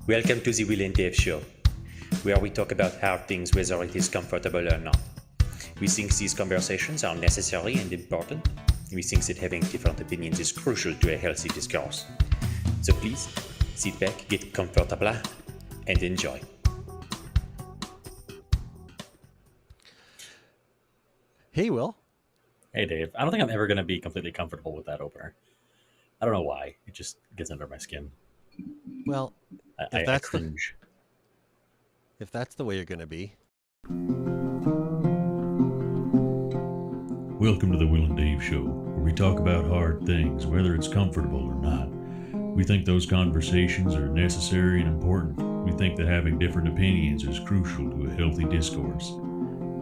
Welcome to the Will and Dave Show, where we talk about hard things whether it is comfortable or not. We think these conversations are necessary and important. We think that having different opinions is crucial to a healthy discourse. So please, sit back, get comfortable, and enjoy. Hey, Will. Hey, Dave. I don't think I'm ever going to be completely comfortable with that opener. I don't know why. It just gets under my skin. Well, I cringe. If that's the way you're going to be. Welcome to the Will and Dave Show, where we talk about hard things, whether it's comfortable or not. We think those conversations are necessary and important. We think that having different opinions is crucial to a healthy discourse.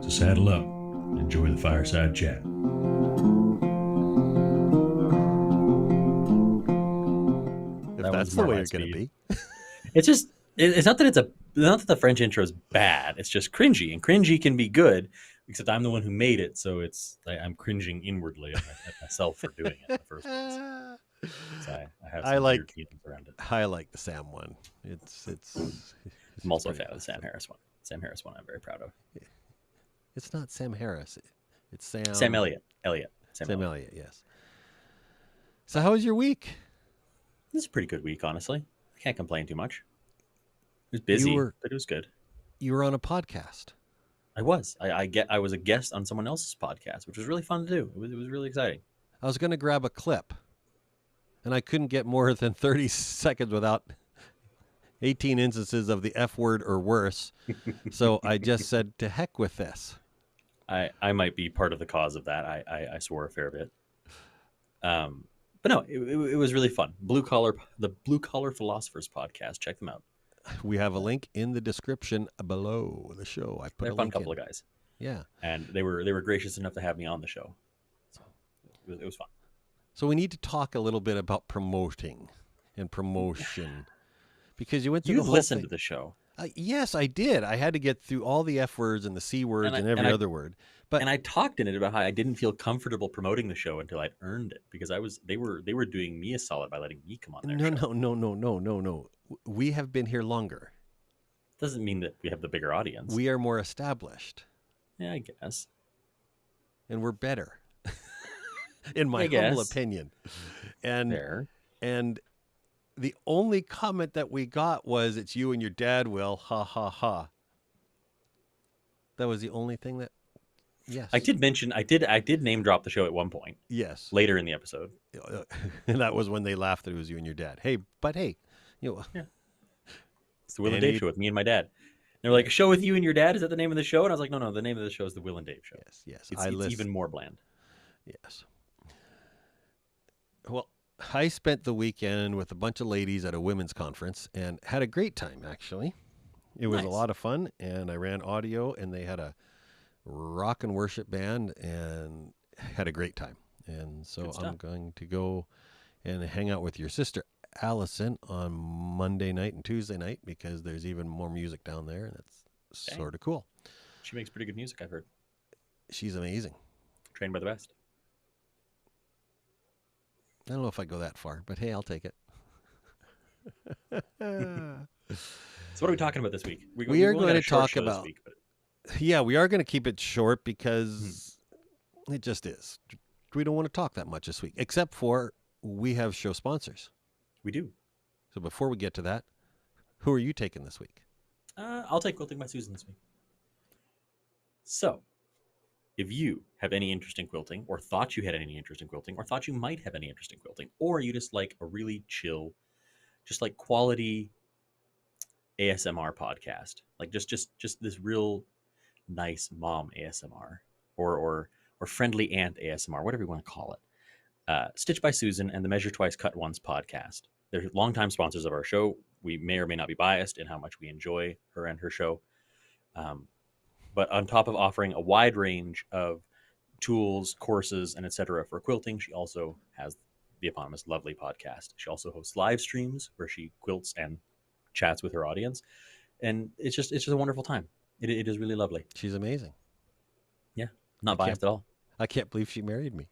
So saddle up and enjoy the fireside chat. If that's the way you're going to be. It's just, it's not that not that the French intro is bad. It's just cringy, and cringy can be good, except I'm the one who made it, so I'm cringing inwardly at myself for doing it in the first place. So I have some weird feelings around it. I like the Sam one. I'm also a fan of the Sam Harris one. Sam Harris one I'm very proud of. It's not Sam Harris. It's Sam Elliott. Sam Elliott, yes. So how was your week? This is a pretty good week, honestly. I can't complain too much. It was busy, but it was good. You were on a podcast. I was. I was a guest on someone else's podcast, which was really fun to do. It was really exciting. I was going to grab a clip, and I couldn't get more than 30 seconds without 18 instances of the F word or worse. So I just said, to heck with this. I might be part of the cause of that. I swore a fair bit. But no, it was really fun. The Blue Collar Philosophers podcast. Check them out. We have a link in the description below the show. I put They're a fun link couple in. of guys. Yeah, and they were gracious enough to have me on the show. So it was fun. So we need to talk a little bit about promoting and promotion, because you went through. You've listened to the show. Yes, I did. I had to get through all the F words and the C words and every other word. And I talked in it about how I didn't feel comfortable promoting the show until I'd earned it, because they were doing me a solid by letting me come on their show. No. We have been here longer. Doesn't mean that we have the bigger audience. We are more established. Yeah, I guess. And we're better, in my humble opinion. And Fair. And the only comment that we got was, "It's you and your dad, Will. Ha ha ha." That was the only thing that. Yes, I did mention. I did name drop the show at one point. Yes, later in the episode, and that was when they laughed that it was you and your dad. Hey, yeah. It's the Will and Dave Show with me and my dad. And they're like, "A show with you and your dad? Is that the name of the show?" And I was like, "No, the name of the show is the Will and Dave Show." Yes. It's even more bland. Yes. Well, I spent the weekend with a bunch of ladies at a women's conference and had a great time. Actually, it was a lot of fun, and I ran audio, and they had a rock and worship band and had a great time. And so I'm going to go and hang out with your sister Allison on Monday night and Tuesday night, because there's even more music down there, and it's sort of cool. She makes pretty good music, I've heard. She's amazing. Trained by the best. I don't know if I go that far, but hey, I'll take it. So what are we talking about this week? We are going to talk about... Yeah, we are going to keep it short, because it just is. We don't want to talk that much this week, except for we have show sponsors. We do. So before we get to that, who are you taking this week? I'll take Quilting by Susan this week. So, if you have any interest in quilting, or thought you had any interest in quilting, or thought you might have any interest in quilting, or you just like a really chill, just like quality ASMR podcast, like just this real nice mom ASMR, or friendly aunt ASMR, whatever you want to call it. Stitch by Susan and the Measure Twice Cut Once podcast. They're longtime sponsors of our show. We may or may not be biased in how much we enjoy her and her show. But on top of offering a wide range of tools, courses, and etc. for quilting, she also has the eponymous lovely podcast. She also hosts live streams where she quilts and chats with her audience. And it's just a wonderful time. It is really lovely. She's amazing. Yeah, not biased at all. I can't believe she married me.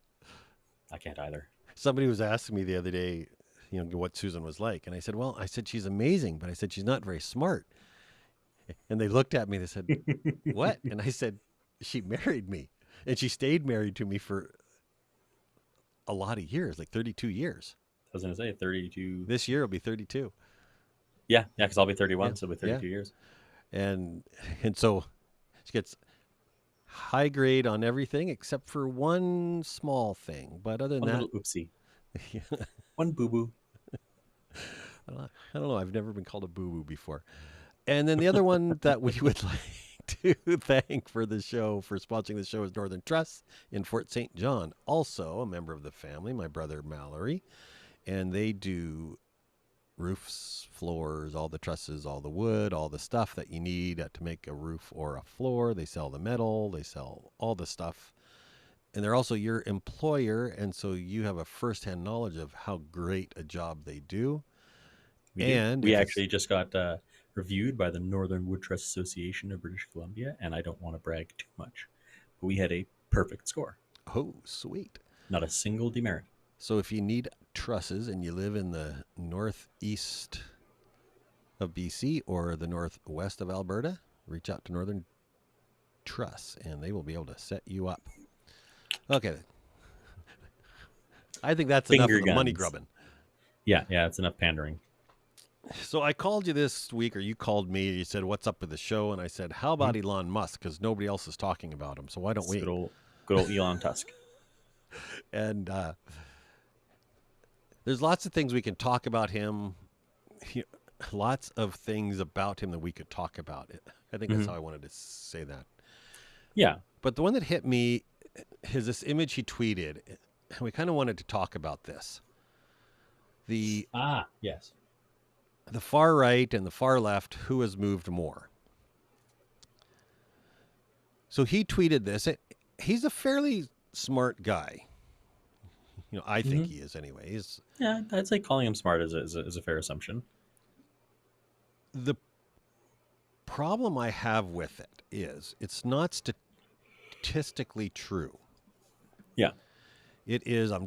I can't either. Somebody was asking me the other day, what Susan was like. And I said, well, I said, she's amazing, but I said, she's not very smart. And they looked at me, they said, what? And I said, she married me, and she stayed married to me for a lot of years, like 32 years. I was going to say 32. This year will be 32. Yeah, because I'll be 31, Yeah, so it'll be 32 years. And so she gets high grade on everything except for one small thing. But other than One that, little oopsie. One boo-boo. I don't know. I've never been called a boo-boo before. And then the other one that we would like to thank for sponsoring the show is Northern Truss in Fort St. John. Also a member of the family, my brother Mallory. And they do roofs, floors, all the trusses, all the wood, all the stuff that you need to make a roof or a floor. They sell the metal. They sell all the stuff. And they're also your employer. And so you have a firsthand knowledge of how great a job they do. We actually just got reviewed by the Northern Wood Trust Association of British Columbia, and I don't want to brag too much, but we had a perfect score. Oh, sweet. Not a single demerit. So if you need trusses and you live in the northeast of BC or the northwest of Alberta, reach out to Northern Truss, and they will be able to set you up. Okay. I think that's enough of the money grubbing. Yeah, it's enough pandering. So I called you this week, or you called me, and you said, what's up with the show? And I said, how about Elon Musk? Because nobody else is talking about him, so why don't we? Good old Elon Tusk. And there's lots of things we can talk about him. Lots of things about him that we could talk about. I think that's how I wanted to say that. Yeah. But the one that hit me is this image he tweeted. And we kind of wanted to talk about this. Yes. The far right and the far left, who has moved more? So he tweeted this. He's a fairly smart guy. I think he is anyways. Yeah, I'd say calling him smart is a fair assumption. The problem I have with it is it's not statistically true. Yeah. It is, I'm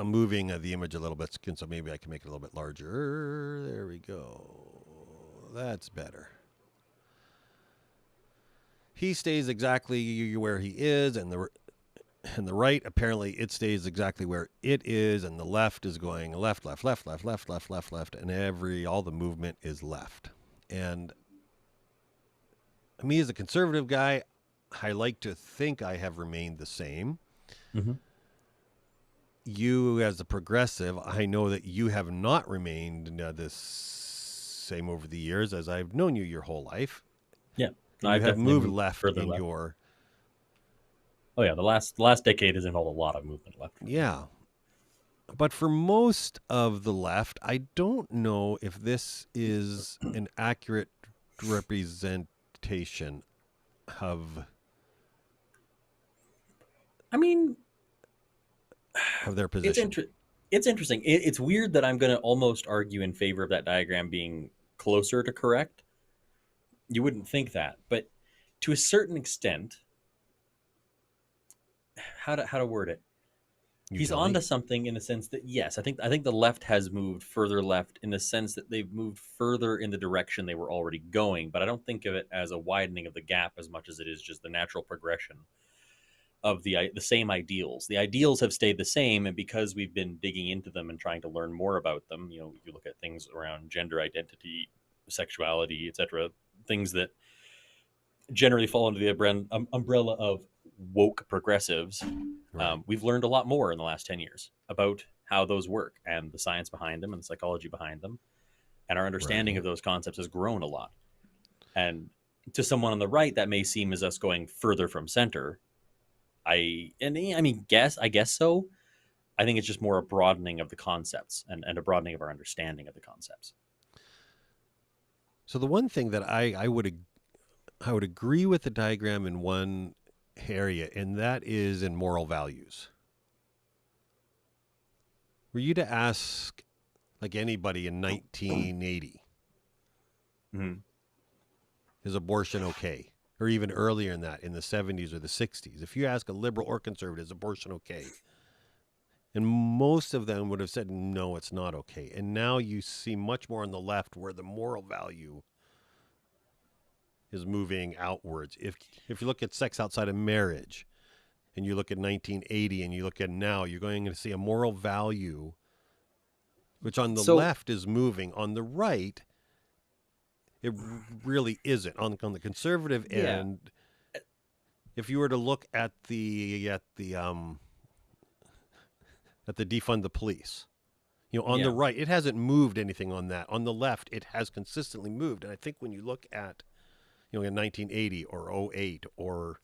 moving the image a little bit, so maybe I can make it a little bit larger. There we go. That's better. He stays exactly where he is, and the right, apparently it stays exactly where it is, and the left is going left, and all the movement is left. And me as a conservative guy, I like to think I have remained the same. Mm-hmm. You as a progressive, I know that you have not remained the same over the years as I've known you your whole life. Yeah. You have moved left in your... Oh, yeah. The last decade has involved a lot of movement left. Yeah. But for most of the left, I don't know if this is an accurate representation of... of their position. It's interesting. It's weird that I'm going to almost argue in favor of that diagram being closer to correct. You wouldn't think that, but to a certain extent, how to word it? He's onto something in the sense that yes, I think the left has moved further left in the sense that they've moved further in the direction they were already going, but I don't think of it as a widening of the gap as much as it is just the natural progression of the same ideals. The ideals have stayed the same, and because we've been digging into them and trying to learn more about them, you look at things around gender identity, sexuality, etc., things that generally fall under the umbrella of woke progressives. Right. We've learned a lot more in the last 10 years about how those work and the science behind them and the psychology behind them. And our understanding of those concepts has grown a lot. And to someone on the right, that may seem as us going further from center. I guess so. I think it's just more a broadening of the concepts and a broadening of our understanding of the concepts. So the one thing that I would agree with the diagram in one area, and that is in moral values. Were you to ask like anybody in 1980, is abortion okay? Or even earlier in that, in the 70s or the 60s. If you ask a liberal or conservative, is abortion okay? And most of them would have said, no, it's not okay. And now you see much more on the left where the moral value is moving outwards. If you look at sex outside of marriage and you look at 1980 and you look at now, you're going to see a moral value, which on the So left is moving. On the right, it really isn't. On the conservative yeah, end, if you were to look at the defund the police, on the yeah, right, it hasn't moved anything on that. On the left, it has consistently moved. And I think when you look at, in 1980 or '08 or,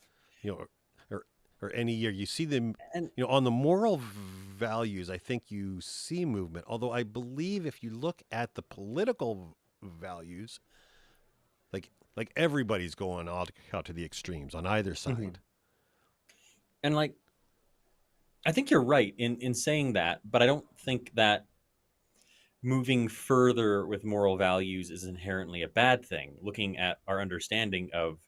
or any year, you see them, and on the moral values, I think you see movement. Although I believe if you look at the political values, like everybody's going out to the extremes on either side. and like I think you're right in saying that, but I don't think that moving further with moral values is inherently a bad thing. Looking at our understanding of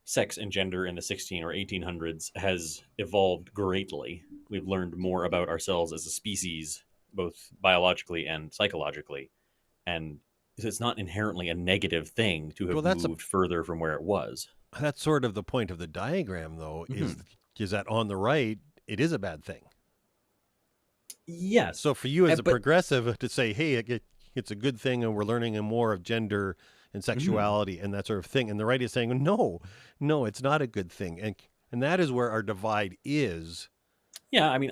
sex and gender in the 16 or 1800s has evolved greatly. We've learned more about ourselves as a species, both biologically and psychologically. And it's not inherently a negative thing to Well, have moved further from where it was. that's sort of the point of the diagram, though, is that on the right, it is a bad thing. Yes. So for you as a But progressive to say, hey, it's a good thing and we're learning more of gender and sexuality and that sort of thing. And the right is saying, no, it's not a good thing. And that is where our divide is yeah, I mean,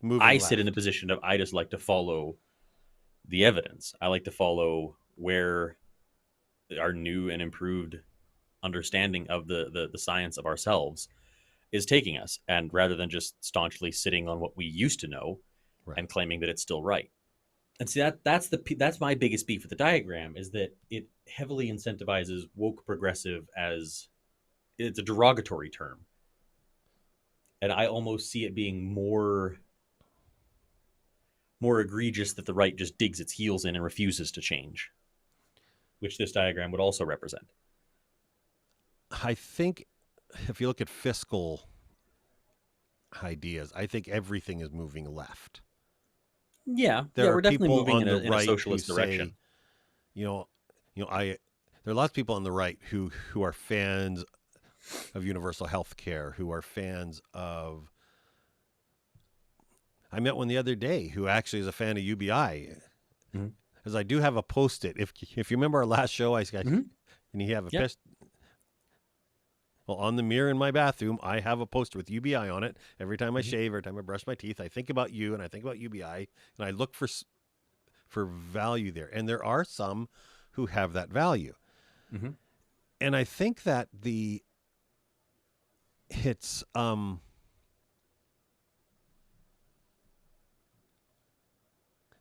moving I left. sit in the position of I just like to follow the evidence. I like to follow where our new and improved understanding of the science of ourselves is taking us, and rather than just staunchly sitting on what we used to know Right. and claiming that it's still right. And see that's my biggest beef with the diagram is that it heavily incentivizes woke progressive as it's a derogatory term, and I almost see it being more egregious that the right just digs its heels in and refuses to change, which this diagram would also represent. I think if you look at fiscal ideas, I think everything is moving left. Yeah, There are we're definitely people moving on in the a right socialist who direction. say, there are lots of people on the right who are fans of universal health care, who are fans of. I met one the other day who actually is a fan of UBI, as I do have a post-it. If you remember our last show, and you have a Yep. Well, on the mirror in my bathroom, I have a poster with UBI on it. Every time I shave, every time I brush my teeth, I think about you and I think about UBI, and I look for value there. And there are some who have that value. And I think that it's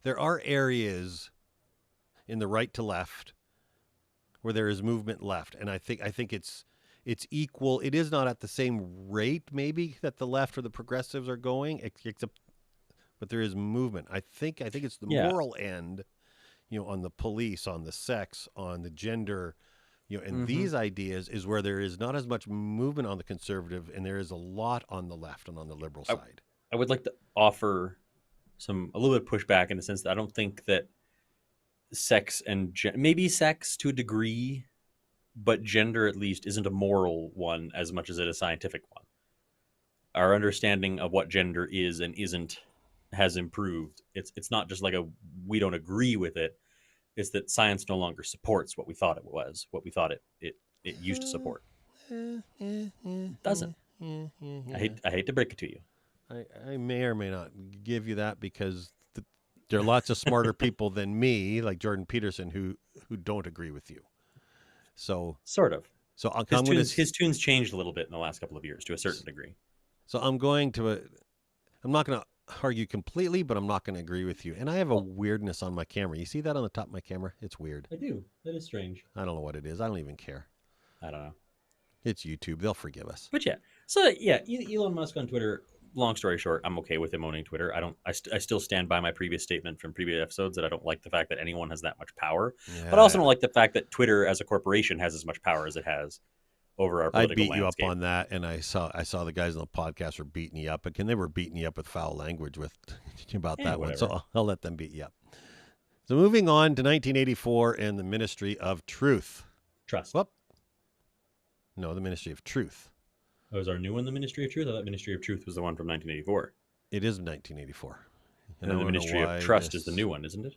there are areas in the right to left where there is movement left, and I think it's equal. It is not at the same rate maybe that the left or the progressives are going, except but there is movement. I think it's the Yeah. moral end, on the police, on the sex, on the gender, and these ideas is where there is not as much movement on the conservative, and there is a lot on the left and on the liberal side. I would like to offer a little bit of pushback in the sense that I don't think that sex and maybe sex to a degree, but gender at least isn't a moral one as much as it is a scientific one. Our understanding of what gender is and isn't has improved. It's not just like we don't agree with it. It's that science no longer supports what we thought it was, what we thought it used to support. It doesn't. I hate to break it to you. I may or may not give you that because there are lots of smarter people than me, like Jordan Peterson, who don't agree with you. So Sort of. So His tunes changed a little bit in the last couple of years to a certain degree. So I'm not going to argue completely, but I'm not going to agree with you. And I have a weirdness on my camera. You see that on the top of my camera? It's weird. I do. That is strange. I don't know what it is. I don't even care. I don't know. It's YouTube. They'll forgive us. But yeah. So yeah, Elon Musk on Twitter. Long story short, I'm okay with him owning Twitter. I still stand by my previous statement from previous episodes that I don't like the fact that anyone has that much power. Yeah, but I also don't like the fact that Twitter as a corporation has as much power as it has. over our I'd political beat you up landscape. on that, and I saw the guys on the podcast were beating you up. Again, they were beating you up with foul language with about that one, whatever. so I'll let them beat you up. So moving on to 1984 and the Ministry of Truth. Trust. Whoop. No, the Ministry of Truth. Oh, is our new one the Ministry of Truth? I thought Ministry of Truth was the one from 1984. It is 1984. And I then the don't know Ministry why of Trust is this- the new one, isn't it?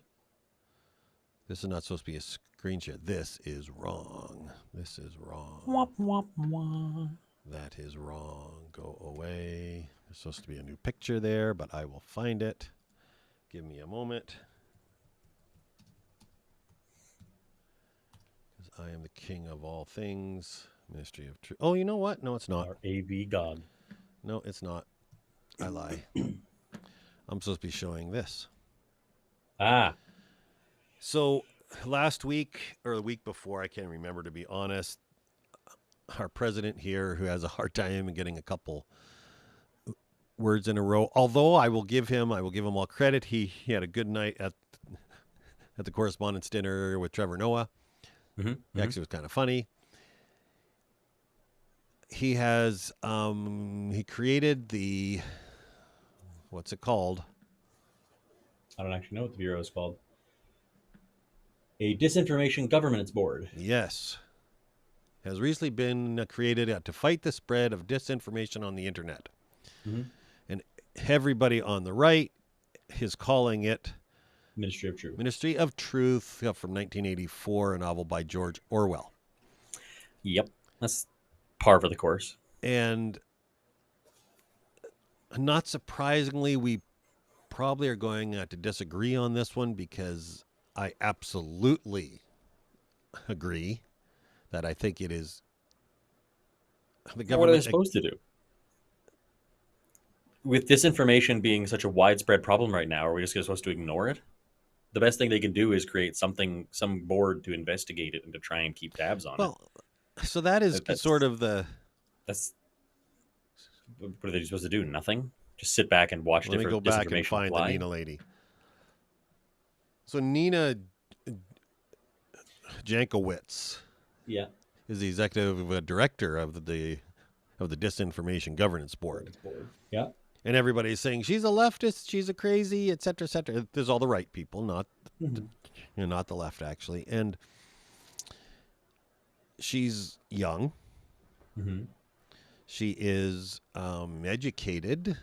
This is not supposed to be a screen share. This is wrong. This is wrong. Womp, womp, womp. That is wrong. Go away. There's supposed to be a new picture there, but I will find it. Give me a moment. Because I am the king of all things. Ministry of Truth. Oh, you know what? No, it's not. Our AV God. No, it's not. I lie. I'm supposed to be showing this. Ah, So last week or the week before, I can't remember, to be honest, our president here, who has a hard time getting a couple words in a row, although I will give him all credit. He had a good night at the correspondence dinner with Trevor Noah. mm-hmm. Actually, it was kind of funny. He has he created the, what's it called? I don't actually know what the bureau is called. A Disinformation Governance Board. Yes. Has recently been created to fight the spread of disinformation on the internet. Mm-hmm. And everybody on the right is calling it Ministry of Truth. Ministry of Truth from 1984, a novel by George Orwell. Yep, that's par for the course. And not surprisingly, we probably are going to disagree on this one, because I absolutely agree that I think it is the government. What are they supposed to do? With disinformation being such a widespread problem right now, are we just supposed to ignore it? The best thing they can do is create some board to investigate it and to try and keep tabs on it. Well, so that is That's- sort of the. That's what are they supposed to do? Nothing? Just sit back and watch Let me go different back and disinformation find the fly? Nina lady. So Nina Jankowicz Yeah. is the executive director of the Disinformation Governance Board. Yeah. And everybody's saying she's a leftist, she's a crazy, et cetera, et cetera. There's all the right people, not not the left, actually. And she's young. Mm-hmm. She is educated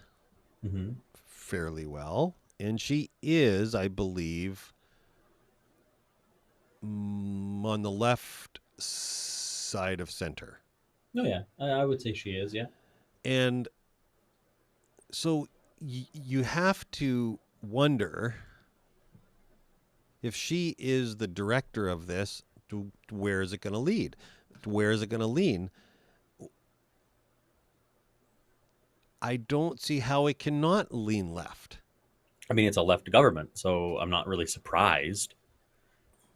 Mm-hmm. fairly well. And she is, I believe, on the left side of center. Oh, yeah. I would say she is, yeah. And so you have to wonder if she is the director of this, where is it going to lead? Where is it going to lean? I don't see how it cannot lean left. I mean, it's a left government, so I'm not really surprised.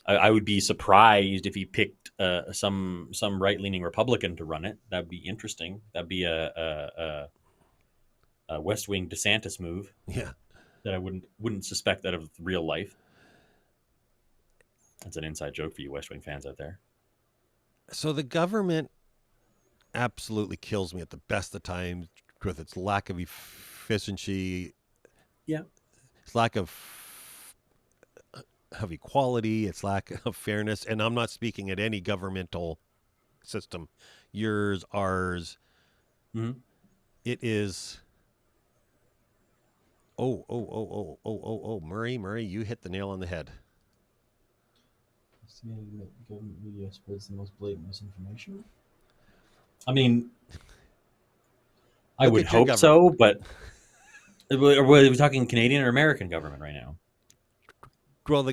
I would be surprised if he picked some right-leaning Republican to run it. That'd be interesting. That'd be a West Wing DeSantis move Yeah. that I wouldn't suspect that of real life. That's an inside joke for you West Wing fans out there. So the government absolutely kills me at the best of times with its lack of efficiency. Yeah. Its lack of equality, its lack of fairness. And I'm not speaking at any governmental system, yours, ours. Mm-hmm. It is. Oh, Murray, you hit the nail on the head. Government media spreads the most blatant misinformation. I mean, I Look would at your hope so, but are we talking Canadian or American government right now? Well,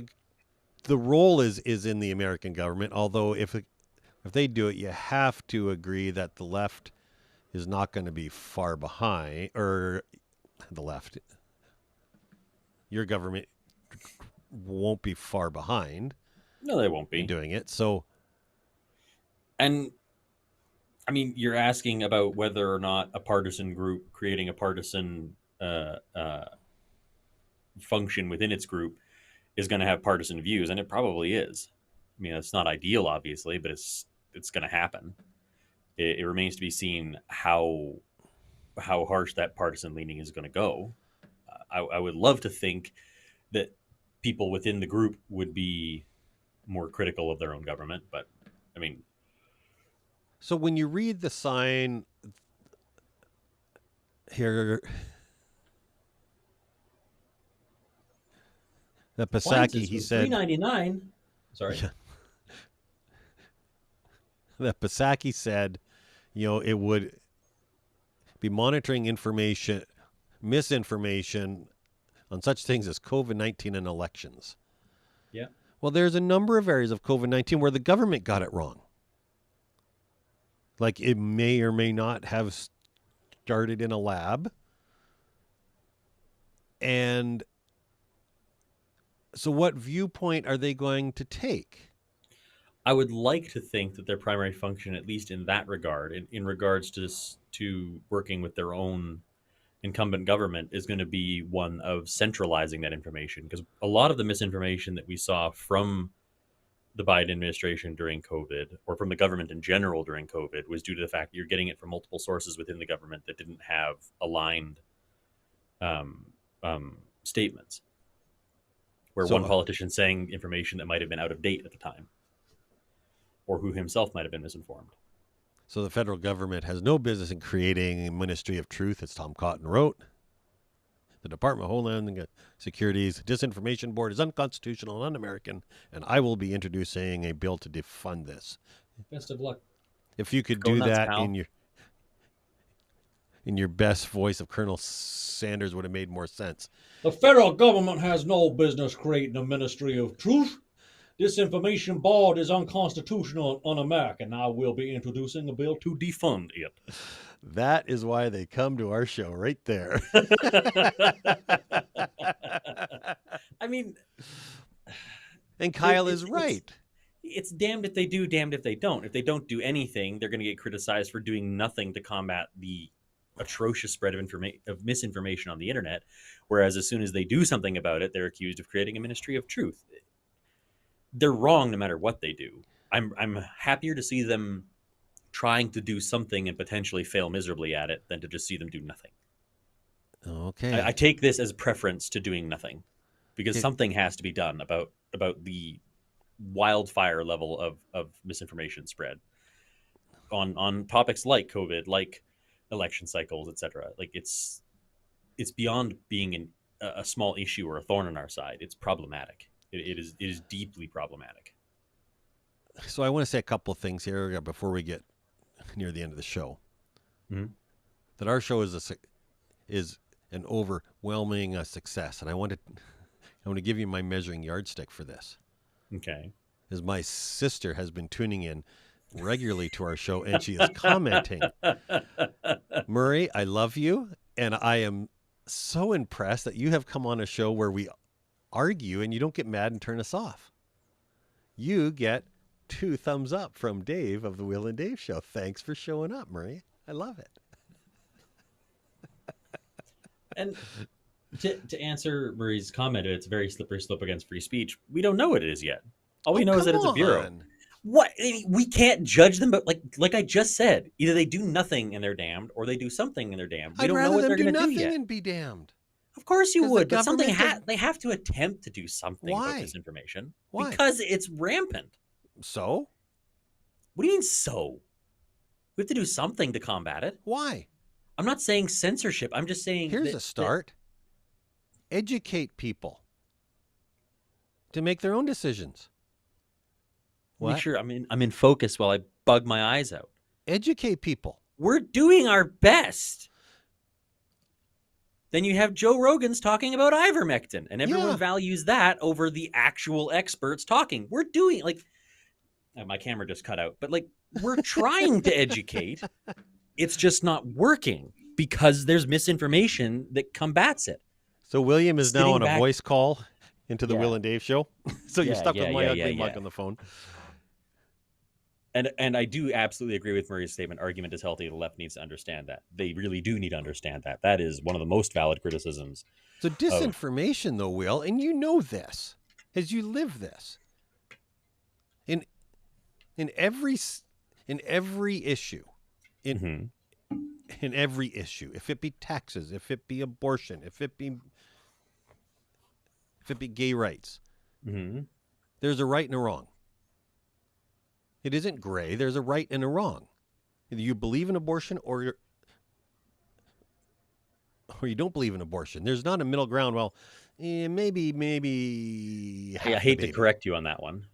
the role is in the American government, although if they do it, you have to agree that the left is not going to be far behind, or the left. Your government won't be far behind No, they won't be. in doing it. So, And I mean, you're asking about whether or not a partisan group creating a partisan function within its group is going to have partisan views, and it probably is. I mean, it's not ideal, obviously, but it's going to happen. It remains to be seen how harsh that partisan leaning is going to go. I would love to think that people within the group would be more critical of their own government, but I mean, So when you read the sign here, the Psaki, he said, $3.99. Sorry. Yeah. The Psaki said, it would be monitoring misinformation on such things as COVID-19 and elections. Yeah. Well, there's a number of areas of COVID-19 where the government got it wrong. Like it may or may not have started in a lab. And so what viewpoint are they going to take? I would like to think that their primary function, at least in that regard, in regards to working with their own incumbent government, is going to be one of centralizing that information. Because a lot of the misinformation that we saw from the Biden administration during COVID, or from the government in general during COVID, was due to the fact that you're getting it from multiple sources within the government that didn't have aligned statements. Where one politician saying information that might have been out of date at the time, or who himself might have been misinformed. So the federal government has no business in creating a Ministry of Truth, as Tom Cotton wrote. The Department of Homeland Security's Disinformation Board is unconstitutional and un-American, and I will be introducing a bill to defund this. Best of luck. If you could Go do nuts, that pal. in your best voice of Colonel Sanders, would have made more sense. The federal government has no business creating a Ministry of Truth. Disinformation Board is unconstitutional and un-American. I will be introducing a bill to defund it. That is why they come to our show right there. I mean, and Kyle is right. It's damned if they do, damned if they don't. If they don't do anything, they're going to get criticized for doing nothing to combat the atrocious spread of misinformation on the internet. Whereas as soon as they do something about it, they're accused of creating a Ministry of Truth. They're wrong no matter what they do. I'm happier to see them trying to do something and potentially fail miserably at it than to just see them do nothing. Okay. I take this as a preference to doing nothing, because something has to be done about the wildfire level of misinformation spread on topics like COVID, like election cycles, etc. Like it's beyond being a small issue or a thorn in our side. It's problematic. It is deeply problematic. So I want to say a couple of things here before we get near the end of the show. Mm-hmm. That our show is an overwhelming success, and I want to give you my measuring yardstick for this. Okay. Is my sister has been tuning in regularly to our show, and she is commenting. Murray, I love you, and I am so impressed that you have come on a show where we argue and you don't get mad and turn us off. You get 2 thumbs up from Dave of the Will and Dave Show. Thanks for showing up, Murray. I love it. And to answer Murray's comment, it's a very slippery slope against free speech. We don't know what it is yet. All we know is that it's a bureau. What? We can't judge them, but like I just said, either they do nothing and they're damned, or they do something and they're damned. We don't know what they're going to do yet. And be damned. Of course you would, but government they have to attempt to do something about this information. Why? Because it's rampant. So? What do you mean, so? We have to do something to combat it. Why? I'm not saying censorship. I'm just saying... Here's a start. Educate people to make their own decisions. Make sure I'm in focus while I bug my eyes out. Educate people. We're doing our best. Then you have Joe Rogan's talking about ivermectin, and everyone values that over the actual experts talking. We're doing, my camera just cut out, but we're trying to educate. It's just not working because there's misinformation that combats it. So William is now on a voice call into the Will and Dave Show. So you're stuck with my ugly mug on the phone. And I do absolutely agree with Murray's statement. Argument is healthy. The left needs to understand that. They really do need to understand that. That is one of the most valid criticisms. So disinformation, though, Will, and you know this, as you live this. In every issue, in in every issue. If it be taxes, if it be abortion, if it be gay rights, there's a right and a wrong. It isn't gray. There's a right and a wrong. Either you believe in abortion or you don't believe in abortion. There's not a middle ground. Well, maybe. I hate to correct you on that one.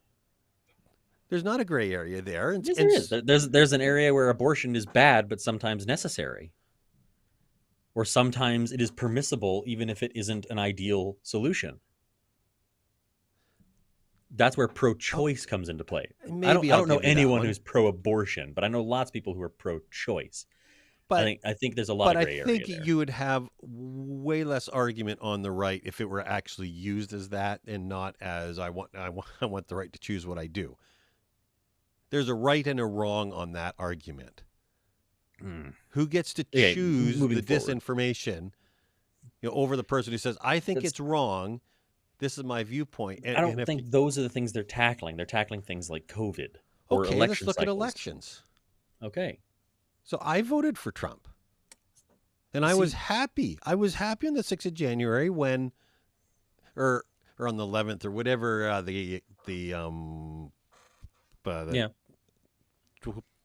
There's not a gray area there. Yes, there is. There's an area where abortion is bad, but sometimes necessary. Or sometimes it is permissible, even if it isn't an ideal solution. That's where pro-choice comes into play. I don't know anyone who's pro-abortion, but I know lots of people who are pro-choice. But I think there's a lot of gray area there. But I think you would have way less argument on the right if it were actually used as that and not as I want the right to choose what I do. There's a right and a wrong on that argument. Who gets to choose the disinformation, over the person who says, I think it's wrong. This is my viewpoint. And I don't think those are the things they're tackling. They're tackling things like COVID or election let's look at elections. Okay. So I voted for Trump. And I was happy. I was happy on the 6th of January when, or on the 11th or whatever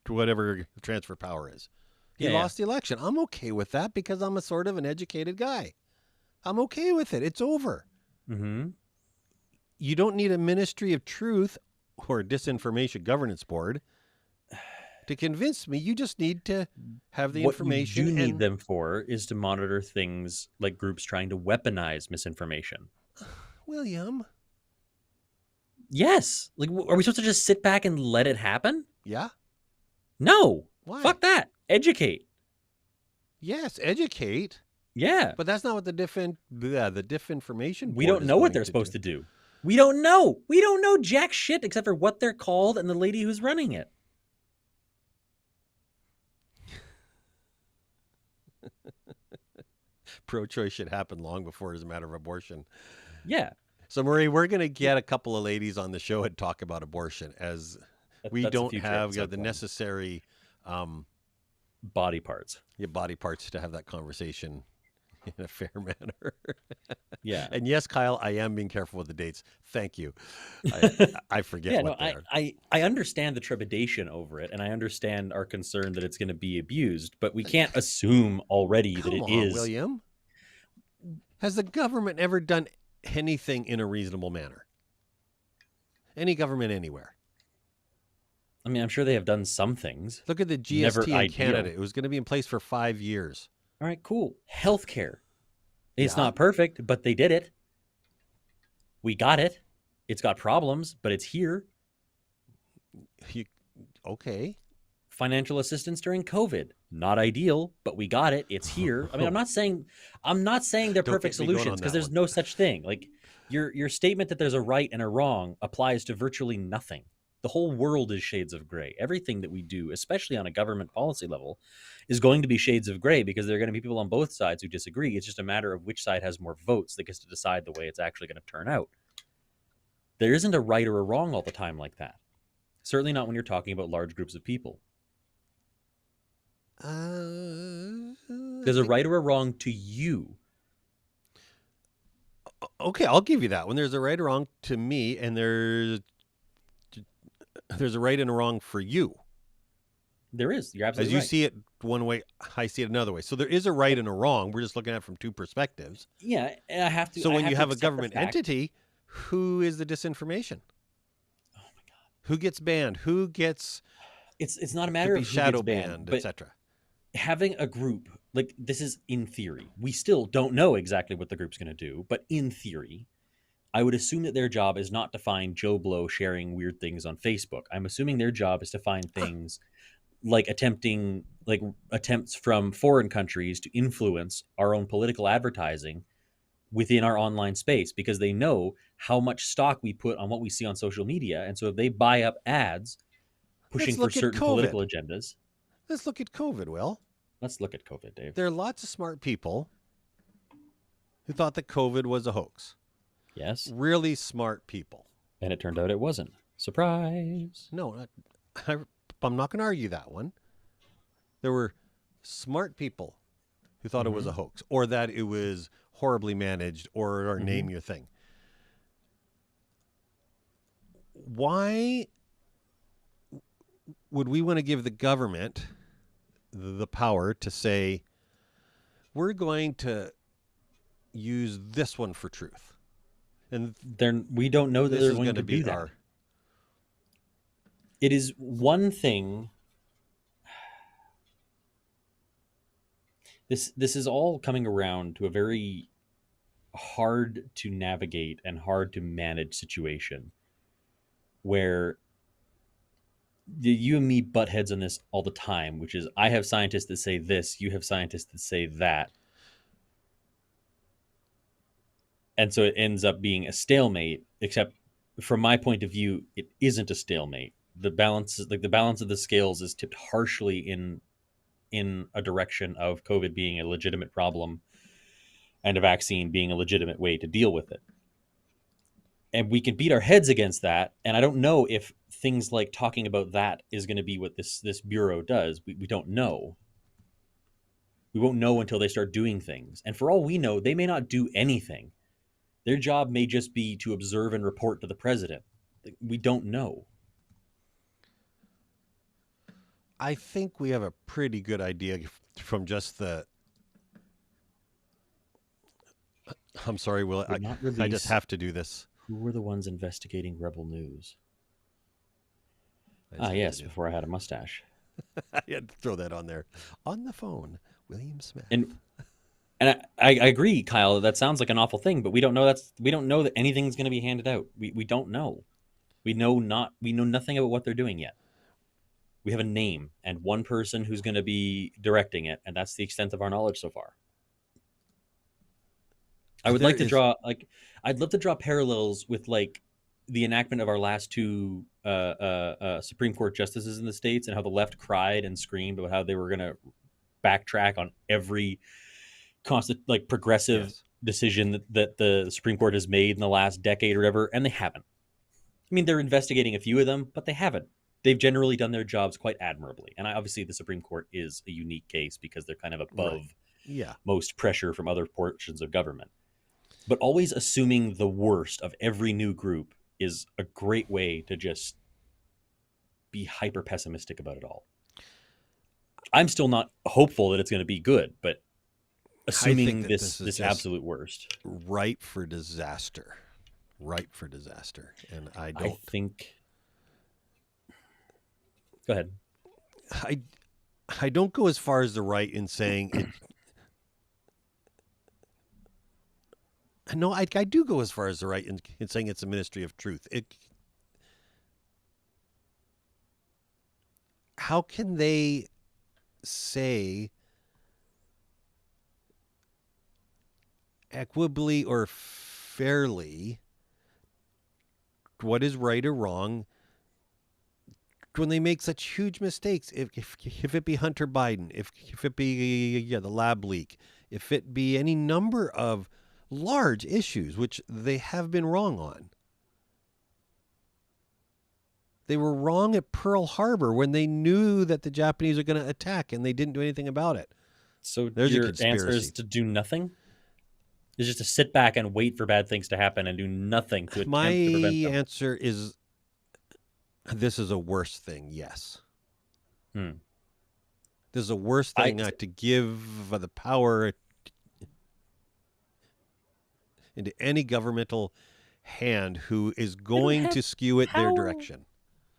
whatever transfer power is. He lost the election. I'm okay with that because I'm a sort of an educated guy. I'm okay with it. It's over. You don't need a Ministry of Truth or a Disinformation Governance Board to convince me. You just need to have the information. What you do need them for is to monitor things like groups trying to weaponize misinformation. William. Yes. Like, are we supposed to just sit back and let it happen? Yeah. No. Why? Fuck that. Educate. Yes, educate. Yeah. But that's not what the disinformation board We don't know what they're supposed to do. We don't know. We don't know jack shit except for what they're called and the lady who's running it. Pro-choice should happen long before it's a matter of abortion. Yeah. So, Marie, we're going to get a couple of ladies on the show and talk about abortion as we don't have the necessary body parts. Body parts to have that conversation in a fair manner. Yeah. And yes, Kyle, I am being careful with the dates. Thank you. I forget what they are. I understand the trepidation over it, and I understand our concern that it's going to be abused, but we can't assume already that it is. William. Has the government ever done anything in a reasonable manner? Any government anywhere? I mean, I'm sure they have done some things. Look at the GST in Canada. It was going to be in place for 5 years. All right, cool. Healthcare. It's not perfect, but they did it. We got it. It's got problems, but it's here. Okay. Financial assistance during COVID. Not ideal, but we got it. It's here. I mean, I'm not saying they're perfect solutions because there's no such thing. Like your statement that there's a right and a wrong applies to virtually nothing. The whole world is shades of gray. Everything that we do, especially on a government policy level, is going to be shades of gray because there are going to be people on both sides who disagree. It's just a matter of which side has more votes that gets to decide the way it's actually going to turn out. There isn't a right or a wrong all the time like that. Certainly not when you're talking about large groups of people. There's a right or a wrong to you. Okay, I'll give you that one. There's a right or wrong to me, and there's a right and a wrong for you. There is. You're absolutely right. As you see it one way, I see it another way. So there is a right and a wrong. We're just looking at it from two perspectives. Yeah, and I have to. So when you have a government entity, who is the disinformation? Oh my God. Who gets banned? Who gets? It's not a matter of who shadow gets banned, etc. Having a group like this is in theory. We still don't know exactly what the group's going to do, but in theory, I would assume that their job is not to find Joe Blow sharing weird things on Facebook. I'm assuming their job is to find things like attempts from foreign countries to influence our own political advertising within our online space because they know how much stock we put on what we see on social media. And so if they buy up ads pushing for certain political agendas. Let's look at COVID, Will. Let's look at COVID, Dave. There are lots of smart people who thought that COVID was a hoax. Yes. Really smart people. And it turned out it wasn't. Surprise. No, I'm not going to argue that one. There were smart people who thought it was a hoax or that it was horribly managed or name your thing. Why would we want to give the government the power to say, we're going to use this one for truth? And we don't know that this they're is going going to to be do that. our... It is one thing. This is all coming around to a very hard to navigate and hard to manage situation where you and me butt heads on this all the time, which is I have scientists that say this, you have scientists that say that. And so it ends up being a stalemate, except from my point of view, it isn't a stalemate. The balance of the scales is tipped harshly in a direction of COVID being a legitimate problem and a vaccine being a legitimate way to deal with it. And we can beat our heads against that. And I don't know if things like talking about that is going to be what this bureau does. We don't know. We won't know until they start doing things. And for all we know, they may not do anything. Their job may just be to observe and report to the president. We don't know. I think we have a pretty good idea from just the... I'm sorry, Will. I just have to do this. Who were the ones investigating Rebel News? I Yes, before I had a mustache. I had to throw that on there. On the phone, William Smith. And I agree, Kyle. That sounds like an awful thing, but we don't know that anything's going to be handed out. We don't know. We know nothing about what they're doing yet. We have a name and one person who's going to be directing it, and that's the extent of our knowledge so far. I would like to draw I'd love to draw parallels with like the enactment of our last two Supreme Court justices in the States and how the left cried and screamed about how they were going to backtrack on every progressive decision that the Supreme Court has made in the last decade or whatever, and they haven't. I mean, they're investigating a few of them, but they haven't. They've generally done their jobs quite admirably. And obviously the Supreme Court is a unique case because they're kind of above most pressure from other portions of government. But always assuming the worst of every new group is a great way to just be hyper pessimistic about it all. I'm still not hopeful that it's going to be good, but assuming this absolute worst. Ripe for disaster. And I think... Go ahead. I don't go as far as the right in saying it. No, I do go as far as the right in saying it's a ministry of truth. How can they say equitably or fairly what is right or wrong when they make such huge mistakes? If it be Hunter Biden, if it be the lab leak, if it be any number of large issues, which they have been wrong on. They were wrong at Pearl Harbor when they knew that the Japanese are going to attack and they didn't do anything about it. So your answer is to do nothing? Is just to sit back and wait for bad things to happen and do nothing to attempt to prevent them? My answer is this is a worse thing, yes. This is a worse thing to give the power into any governmental hand who is going to skew it their direction.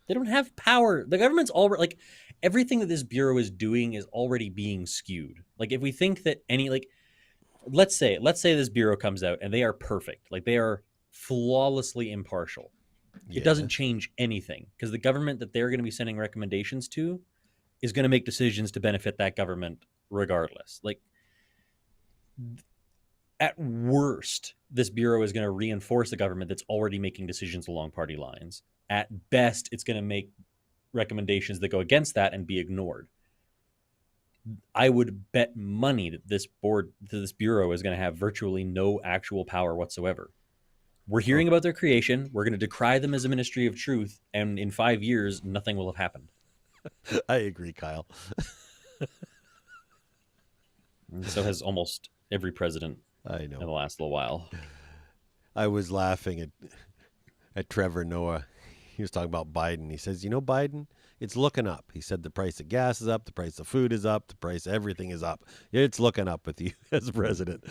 They don't have power. The government's already, like, everything that this bureau is doing is already being skewed. Like, if we think that let's say this bureau comes out and they are perfect. Like, they are flawlessly impartial. It doesn't change anything because the government that they're going to be sending recommendations to is going to make decisions to benefit that government regardless. Like, at worst, this bureau is going to reinforce the government that's already making decisions along party lines. At best, it's going to make recommendations that go against that and be ignored. I would bet money that this bureau is going to have virtually no actual power whatsoever. We're hearing about their creation. We're going to decry them as a ministry of truth. And in 5 years, nothing will have happened. I agree, Kyle. So has almost every president I in the know. last little while. I was laughing at Trevor Noah. He was talking about Biden. He says, Biden, it's looking up. He said the price of gas is up, the price of food is up, the price of everything is up. It's looking up with you as president.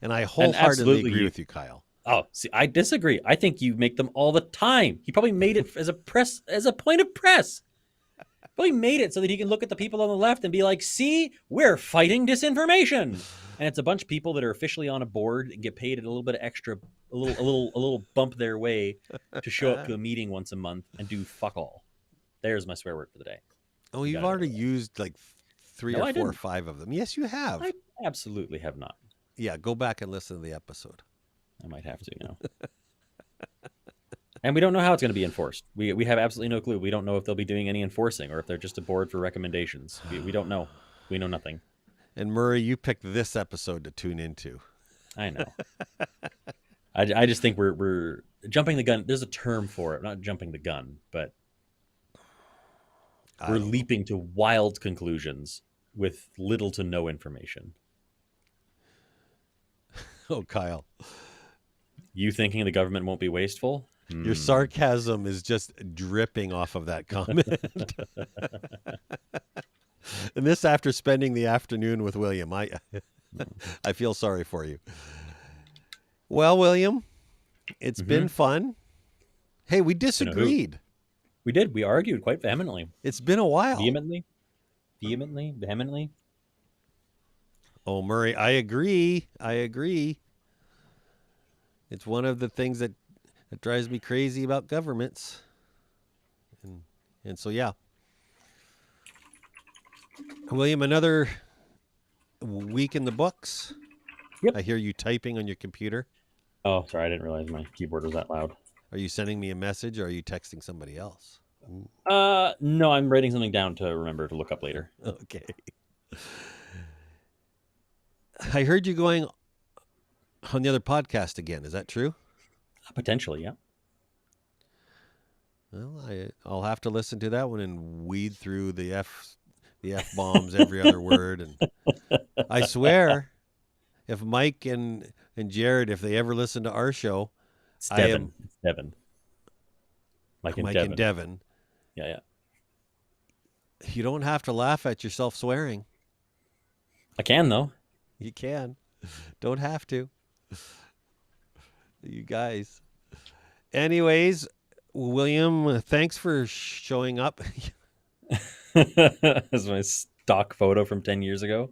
And I wholeheartedly agree with you, Kyle. Oh, see, I disagree. I think you make them all the time. He probably made it as a point of press. Probably made it so that he can look at the people on the left and be like, "See, we're fighting disinformation." And it's a bunch of people that are officially on a board and get paid a little bit of extra, a little bump their way to show up to a meeting once a month and do fuck all. There's my swear word for the day. Oh, You you've got it. already used like three No, or I four or didn't. 5 of them. Yes, you have. I absolutely have not. Yeah, go back and listen to the episode. I might have to now. And we don't know how it's going to be enforced. We have absolutely no clue. We don't know if they'll be doing any enforcing or if they're just a board for recommendations. We don't know. We know nothing. And Murray, you picked this episode to tune into. I know. I just think we're jumping the gun. There's a term for it. Not jumping the gun, but we're leaping to wild conclusions with little to no information. Oh, Kyle. You thinking the government won't be wasteful? Your sarcasm is just dripping off of that comment. And this after spending the afternoon with William. I feel sorry for you. Well, William, it's been fun. Hey, we disagreed. We did. We argued quite vehemently. It's been a while. Vehemently. Oh, Murray, I agree. It's one of the things that drives me crazy about governments. And so, yeah. William, another week in the books. Yep. I hear you typing on your computer. Oh, sorry. I didn't realize my keyboard was that loud. Are you sending me a message or are you texting somebody else? Ooh. No, I'm writing something down to remember to look up later. Okay. I heard you going on the other podcast again. Is that true? Potentially, yeah. Well, I'll have to listen to that one and weed through the F bombs, every other word. And I swear, if Mike and Jared, if they ever listen to our show, It's Devin. It's Devin. Mike and Devin, Yeah. you don't have to laugh at yourself swearing. I can, though. You can. Don't have to. You guys. Anyways, William, thanks for showing up. That's my stock photo from 10 years ago.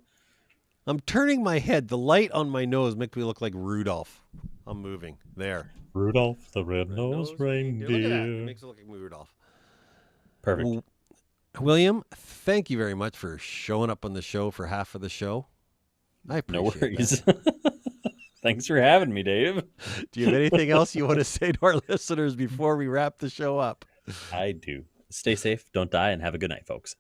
I'm turning my head. The light on my nose makes me look like Rudolph. I'm moving. There. Rudolph the red-nosed reindeer. Look at that. It makes it look like Rudolph. Perfect. William, thank you very much for showing up on the show for half of the show. I No appreciate worries. that. Thanks for having me, Dave. Do you have anything else you want to say to our listeners before we wrap the show up? I do. Stay safe, don't die, and have a good night, folks.